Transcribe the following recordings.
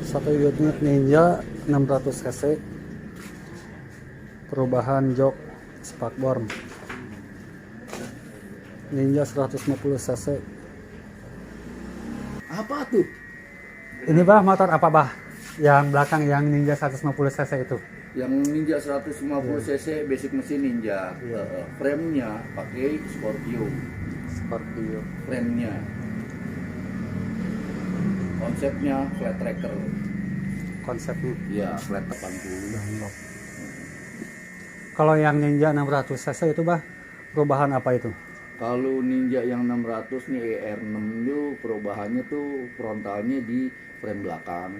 Satu unit Ninja 600 cc, perubahan jok spakbor. Ninja 150 cc. Apa tuh? Ini bah motor apa bah? Yang belakang yang Ninja 150 cc itu. Yang Ninja 150 cc basic mesin Ninja. Frame-nya pakai Scorpio. Scorpio. Frame-nya. Konsepnya flat tracker. Konsepnya. Iya, flat 80. Dunlop. Kalau yang Ninja 600 cc itu bah, perubahan apa itu? Kalau Ninja yang 600 nih ER6 itu perubahannya tuh frontalnya di frame belakang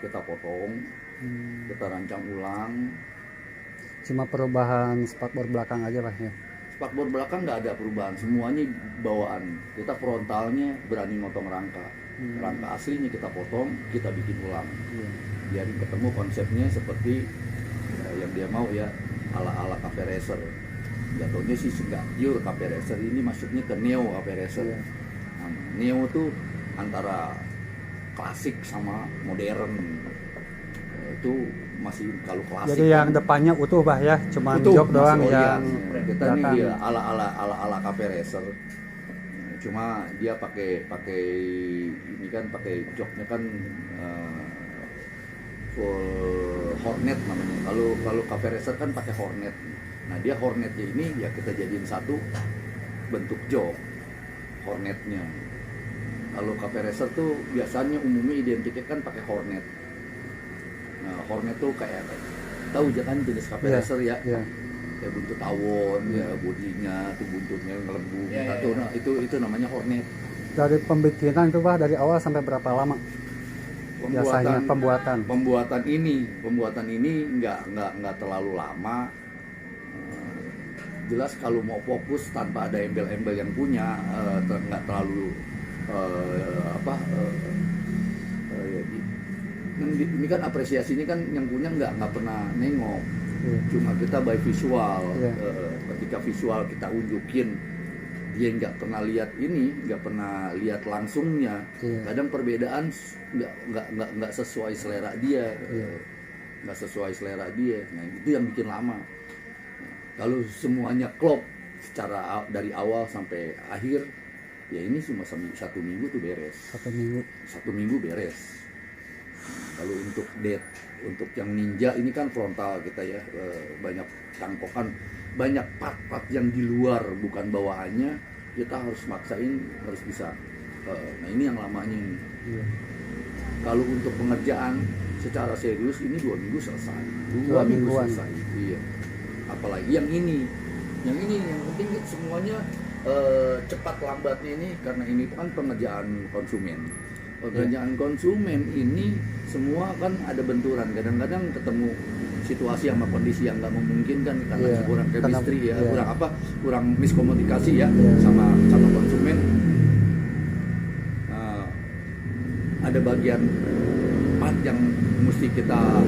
kita potong, kita rancang ulang. Cuma perubahan spakbor belakang aja bah ya. Spakbor belakang nggak ada perubahan, semuanya bawaan. Kita frontalnya berani motong rangka, rangka aslinya kita potong, kita bikin ulang. Biar ketemu konsepnya seperti yang dia mau ya, ala-ala cafe racer. Jatuhnya sih nggak pure cafe racer, ini masuknya ke neo cafe racer. Nah, neo tuh antara klasik sama modern. Itu masih kalau klasik. Jadi yang depannya utuh bah ya, cuma utuh, jok doang masih yang kita belakang. nih ya ala cafe racer. Cuma dia pakai ini kan pakai joknya kan full Hornet namanya. Kalau cafe racer kan pakai Hornet. Nah dia Hornetnya ini ya kita jadiin satu bentuk jok Hornetnya. Kalau cafe racer tuh biasanya umumnya identiknya kan pakai Hornet. Nah Hornet tuh kayak tahu jangan jenis cafe racer ya. Kayak buntut tawon ya, bodinya tuh buntutnya ngelembung. Nah itu namanya Hornet. Dari pembikinan itu bah dari awal sampai berapa lama? Biasanya pembuatan ini nggak terlalu lama. Jelas kalau mau fokus tanpa ada embel-embel yang punya nggak terlalu ini kan apresiasinya kan yang punya nggak pernah nengok. Cuma kita by visual. Ketika visual kita unjukin, dia nggak pernah lihat ini, nggak pernah lihat langsungnya. Kadang perbedaan nggak sesuai selera dia, nggak sesuai selera dia. Nah itu yang bikin lama. Kalau semuanya klop secara dari awal sampai akhir, ya ini cuma 1 minggu tuh beres. 1 minggu. 1 minggu beres. Kalau untuk untuk yang Ninja ini kan frontal kita ya, banyak tangkokan, banyak part-part yang di luar bukan bawaannya, kita harus maksain harus bisa. Nah ini yang lamanya ini. Kalau untuk pengerjaan secara serius ini 2 minggu selesai. 2 minggu selesai. Iya. Apalagi yang ini yang penting semuanya cepat lambatnya ini karena ini kan pengerjaan konsumen. Pekerjaan konsumen ini semua kan ada benturan, kadang-kadang ketemu situasi sama kondisi yang nggak memungkinkan karena kurang chemistry ya, kurang miskomunikasi ya sama konsumen. Ada bagian part yang mesti kita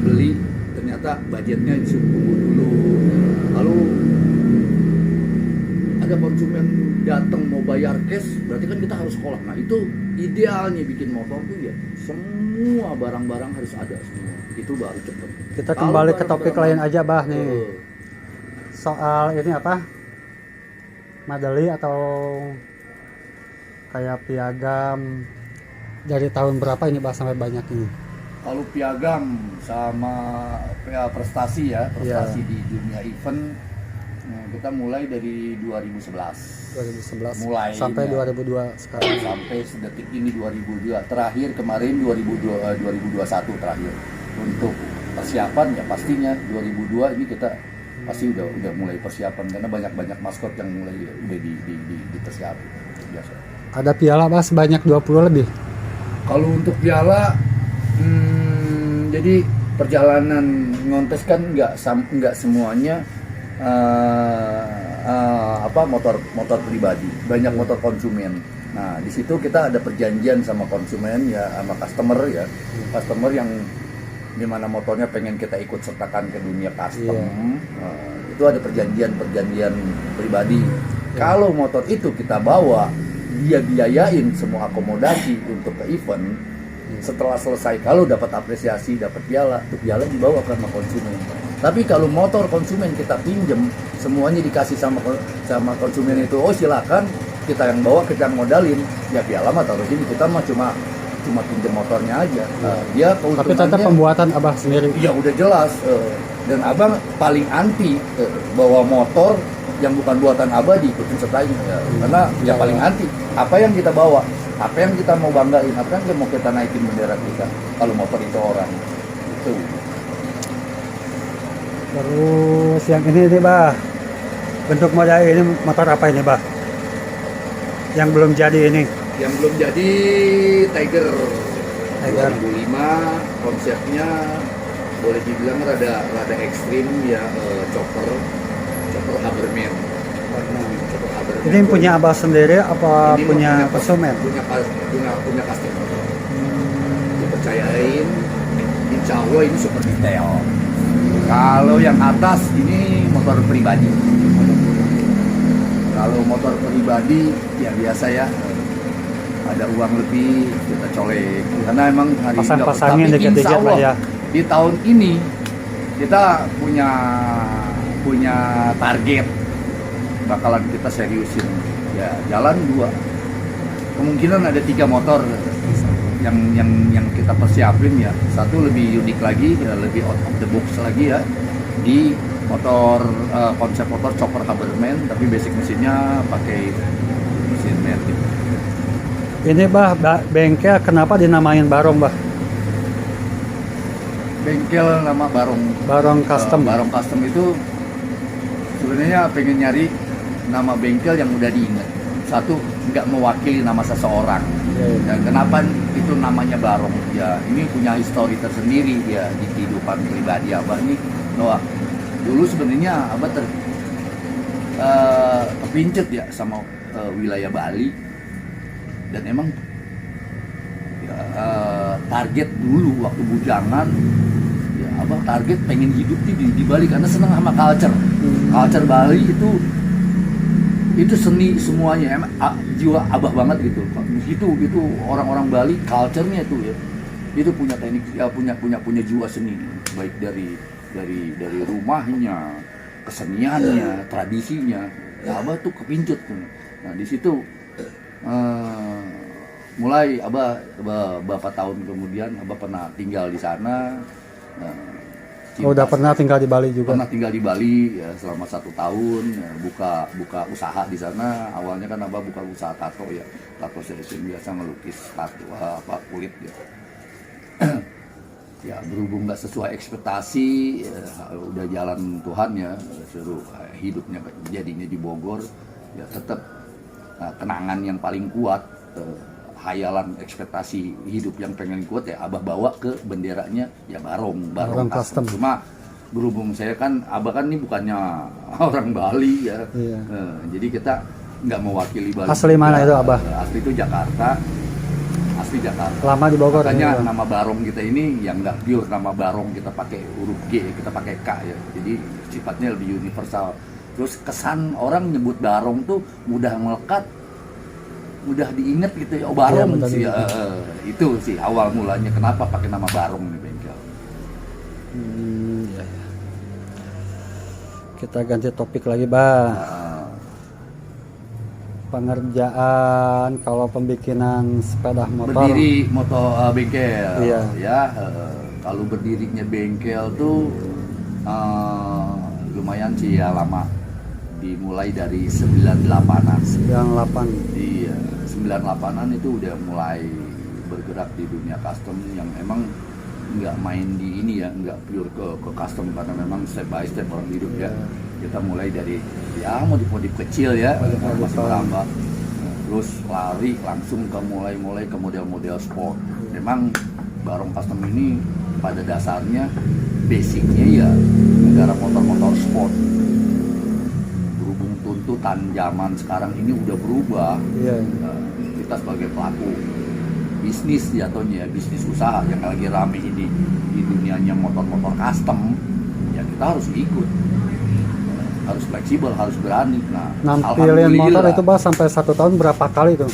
beli, ternyata budgetnya disuruh dulu. Lalu ada konsumen datang mau bayar cash, berarti kan kita harus kolak. Nah itu idealnya bikin motor tuh ya semua barang-barang harus ada semua, itu baru cepet. Kita kembali ke topik lain aja bah nih, soal ini apa, madeli atau kayak piagam dari tahun berapa ini bah sampai banyak ini? Kalau piagam sama prestasi di dunia event, kita mulai dari 2011 mulai sampai 2002 sekarang, sampai sedetik ini 2002 terakhir, kemarin 2021 terakhir. Untuk persiapan ya pastinya 2002 ini kita pasti udah mulai persiapan karena banyak maskot yang mulai udah dipersiapkan biasa. Ada piala bah sebanyak 20 lebih. Kalau untuk piala jadi perjalanan ngontes kan nggak semuanya motor pribadi, banyak motor konsumen. Nah di situ kita ada perjanjian sama konsumen ya, sama customer yang dimana motornya pengen kita ikut sertakan ke dunia custom. Itu ada perjanjian pribadi. Kalau motor itu kita bawa, dia biayain semua akomodasi untuk ke event, Setelah selesai, kalau dapat apresiasi, dapat piala, tuh piala dibawa ke sama konsumen. Tapi kalau motor konsumen kita pinjem, semuanya dikasih sama konsumen itu, oh silakan, kita yang bawa, kita yang modalin, ya piala mah taruh sini, kita mah cuma pinjem motornya aja. Nah, dia Tapi tetap pembuatan Abah sendiri. Iya udah jelas. Dan abang paling anti bawa motor yang bukan buatan abah diikutin sertain ya. Karena yang paling anti apa yang kita bawa, apa yang kita mau banggain, apa yang mau kita naikin bendera kita. Kalau motor itu orang itu. Terus yang ini nih bah, bentuk model ini motor apa ini bah? Yang belum jadi ini? Yang belum jadi Tiger. 2005 konsepnya boleh dibilang rada ekstrim ya, chopper Haberman. Ini punya abah sendiri apa ini punya konsumen? Punya customer. Dipercayain, insya Allah ini super detail. Kalau yang atas ini motor pribadi. Kalau motor pribadi ya biasa ya, ada uang lebih kita colek karena emang hari ini pasang-pasangin dikit-dikit lah ya. Di tahun ini kita punya target bakalan kita seriusin ya, jalan 2, kemungkinan ada 3 motor yang kita persiapin ya. Satu lebih unik lagi ya, lebih out of the box lagi ya, di motor konsep motor chopper Haberman tapi basic mesinnya pakai mesin Merlin. Ini bah, bengkel kenapa dinamain Barong bah? Bengkel nama Barong Custom. Barong Custom itu sebenarnya pengen nyari nama bengkel yang udah diingat. Satu, nggak mewakili nama seseorang. Dan kenapa itu namanya Barong? Ya ini punya histori tersendiri ya di kehidupan pribadi abah nih. Noah, dulu sebenarnya abah kepincut ya sama wilayah Bali. Dan emang ya, target dulu waktu bujangan ya abang target pengen hidup di Bali karena seneng sama culture Bali itu seni semuanya emang jiwa abah banget gitu. Itu orang-orang Bali culture-nya itu ya itu punya teknik ya, punya jiwa seni baik dari rumahnya, keseniannya, tradisinya ya abah tuh kepincut tuh. Nah di situ mulai abah beberapa tahun kemudian abah pernah tinggal di sana. Udah pernah tinggal di Bali juga? Pernah tinggal di Bali ya, selama 1 tahun ya, buka usaha di sana. Awalnya kan abah buka usaha tato ya, tato session biasa ngelukis tato kulit ya. Ya berhubung nggak sesuai ekspektasi ya, udah jalan Tuhan ya, seru hidupnya jadinya di Bogor ya, tetap kenangan yang paling kuat, hayalan ekspektasi hidup yang pengen kuat ya abah bawa ke benderanya ya Barong Custom. Cuma berhubung saya kan abah kan ini bukannya orang Bali ya, jadi kita nggak mewakili Bali. Asli mana itu abah? Asli itu Jakarta. Lama di Bogor. Makanya ya, nama Barong kita ini yang nggak pure nama Barong, kita pakai huruf G, kita pakai K ya, jadi sifatnya lebih universal. Terus kesan orang nyebut Barong tuh mudah melekat, mudah diingat gitu ya. Oh Barong ya, sih itu sih awal mulanya kenapa pakai nama Barong nih bengkel. Ya. Kita ganti topik lagi bah. Pengerjaan kalau pembikinan sepeda motor. Berdiri motor bengkel. Iya. Ya kalau berdirinya bengkel tuh lumayan sih ya lama. Dimulai dari 98-an. 98. Iya, 98-an itu udah mulai bergerak di dunia custom yang emang nggak main di ini ya, nggak pure ke custom karena memang step by step orang hidup ya. Kita mulai dari ya modif kecil ya, masih merambah. Terus lari langsung ke mulai ke model-model sport. Memang Barong Custom ini pada dasarnya basicnya ya negara motor-motor sport. Tuntutan zaman sekarang ini udah berubah. Kita sebagai pelaku bisnis jatuhnya, bisnis usaha yang lagi rame ini di dunianya motor-motor custom, ya kita harus ikut, harus fleksibel, harus berani. Nah, nampilin motor itu bah sampai 1 tahun berapa kali tuh?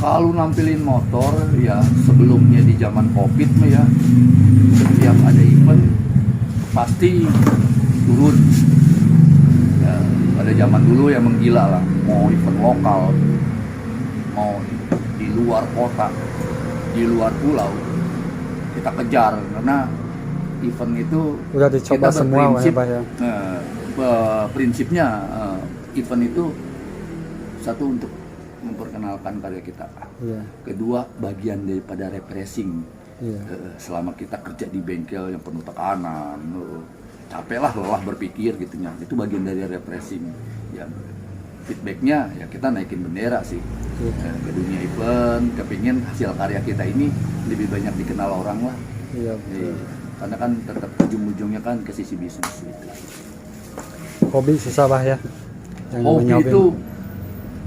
Kalau nampilin motor ya sebelumnya di zaman Covid mah ya, setiap ada event pasti turun. Ya, pada zaman dulu ya menggila lah, mau event lokal, mau di luar kota, di luar pulau, kita kejar karena event itu Udah dicoba kita semua berprinsip, Pak ya. prinsipnya event itu satu untuk memperkenalkan karya kita, Iya. kedua bagian daripada refreshing. Iya. Selama kita kerja di bengkel yang penuh tekanan, capek lah, lelah berpikir gitu ya, itu bagian dari refreshing. Ya feedbacknya ya kita naikin bendera sih. Iya. Ke dunia event, kepingin hasil karya kita ini lebih banyak dikenal orang lah. Iya. betul. Karena kan tetap ujung-ujungnya kan ke sisi bisnis gitu. Hobi susah Bah ya. Yang Hobi nyobin. itu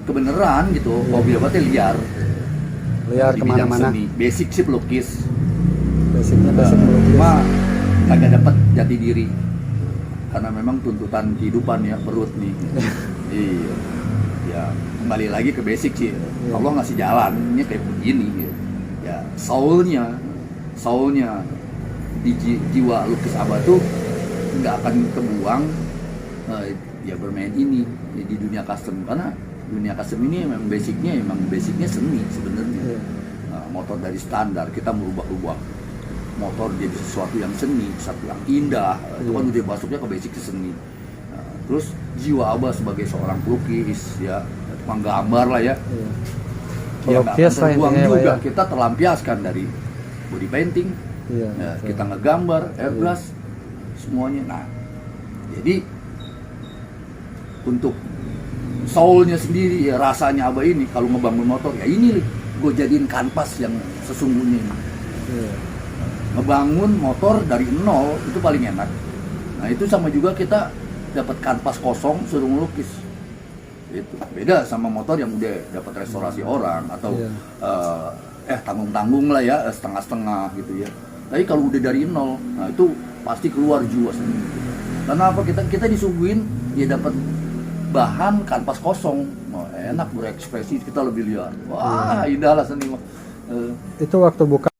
kebenaran gitu, hobi apa teh liar. Liar Di bidang kemana-mana. seni. Basic sih pelukis. Basicnya basic melukis. Cuma kagak dapat jati diri. Karena memang tuntutan kehidupan ya, perut nih. Iya. Ya, kembali lagi ke basic sih. Allah ngasih jalannya kayak begini gitu. Ya, soulnya di jiwa lukis Abah tuh nggak akan kebuang ya bermain ini ya, di dunia custom, karena dunia custom ini memang basicnya seni sebenarnya. Iya. Nah, motor dari standar kita merubah motor jadi sesuatu yang seni, sesuatu yang indah, itu kan udah masuknya ke basic seni. Nah, terus jiwa Abah sebagai seorang pelukis ya, tukang gambar lah ya, Iya. ya nggak Pelukis akan lah terbuang intinya, Pak, juga. ya. Kita terlampiaskan dari body painting, Iya. ya, betul. kita ngegambar, airbrush, semuanya. Nah, jadi untuk soulnya sendiri ya, rasanya Abah ini kalau ngebangun motor ya ini gue jadiin kanvas yang sesungguhnya ini. Iya. Ngebangun motor dari nol itu paling enak. Nah itu sama juga kita dapat kanvas kosong suruh ngelukis. Itu beda sama motor yang udah dapat restorasi orang atau Iya. tanggung-tanggung lah ya, setengah-setengah gitu ya. Tapi kalau udah dari nol, nah itu pasti keluar jiwa sendiri. Karena apa, kita disuguhin ya dapat bahan kanvas kosong, enak berekspresi, kita lebih liar. Wah indah lah seni. Itu waktu buka